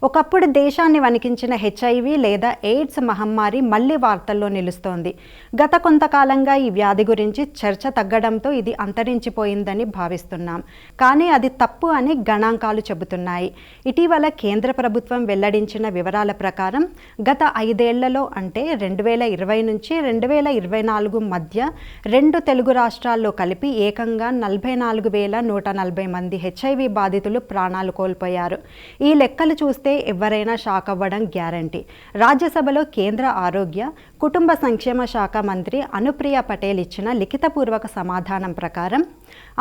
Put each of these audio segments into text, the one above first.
ఒకప్పుడు దేశాన్ని వణికించిన హెచ్ఐవి లేదా ఎయిడ్స్ మహమ్మారి మళ్లీ వార్తల్లో నిలుస్తోంది. గత కొంతకాలంగా ఈ వ్యాధి గురించి చర్చ తగ్గడంతో ఇది అంతరించిపోయిందని భావిస్తున్నాం. కానీ అది తప్పు అని గణాంకాలు చెబుతున్నాయి. ఇటీవల కేంద్ర ప్రభుత్వం వెల్లడించిన వివరాల ప్రకారం గత 5 ఏళ్లలో అంటే 2020 నుంచి 2024 మధ్య 2 తెలుగు రాష్ట్రాల్లో కలిపి ఏకంగా 44,140 మంది హెచ్ఐవి బాధితులు ప్రాణాలు కోల్పోయారు. ఈ లెక్కలు చూస్తే ఎవరైనా షాక్ అవ్వడం గ్యారంటీ. రాజ్యసభలో కేంద్ర ఆరోగ్య కుటుంబ సంక్షేమ శాఖ మంత్రి అనుప్రియ పటేల్ ఇచ్చిన లిఖితపూర్వక సమాధానం ప్రకారం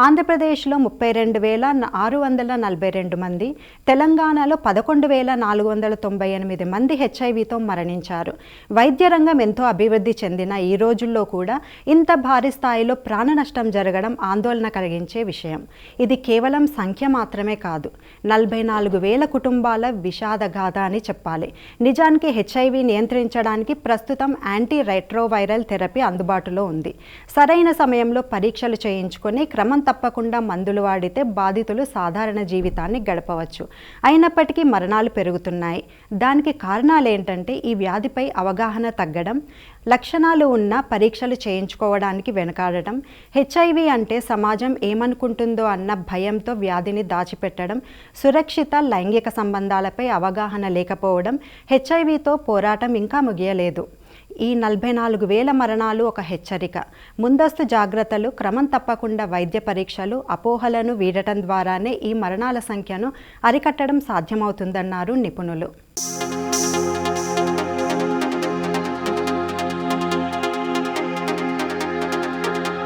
ఆంధ్రప్రదేశ్లో 32,642 మంది, తెలంగాణలో 11,498 మంది హెచ్ఐవితో మరణించారు. వైద్య రంగం ఎంతో అభివృద్ధి చెందిన ఈ రోజుల్లో కూడా ఇంత భారీ స్థాయిలో ప్రాణ నష్టం జరగడం ఆందోళన కలిగించే విషయం. ఇది కేవలం సంఖ్య మాత్రమే కాదు, 44,000 కుటుంబాల విషాదగాథ అని చెప్పాలి. నిజానికి హెచ్ఐవి నియంత్రించడానికి ప్రస్తుతం యాంటీ రెట్రోవైరల్ థెరపీ అందుబాటులో ఉంది. సరైన సమయంలో పరీక్షలు చేయించుకొని క్రమం తప్పకుండా మందులు వాడితే బాధితులు సాధారణ జీవితాన్ని గడపవచ్చు. అయినప్పటికీ మరణాలు పెరుగుతున్నాయి. దానికి కారణాలు ఏంటంటే ఈ వ్యాధిపై అవగాహన తగ్గడం, లక్షణాలు ఉన్న పరీక్షలు చేయించుకోవడానికి వెనకాడటం, హెచ్ఐవి అంటే సమాజం ఏమనుకుంటుందో అన్న భయంతో వ్యాధిని దాచిపెట్టడం, సురక్షిత లైంగిక సంబంధాలపై అవగాహన లేకపోవడం, హెచ్ఐవితో పోరాటం ఇంకా ముగియలేదు. ఈ 44,000 మరణాలు ఒక హెచ్చరిక. ముందస్తు జాగ్రత్తలు, క్రమం తప్పకుండా వైద్య పరీక్షలు, అపోహలను వీడటం ద్వారానే ఈ మరణాల సంఖ్యను అరికట్టడం సాధ్యమవుతుందన్నారు నిపుణులు.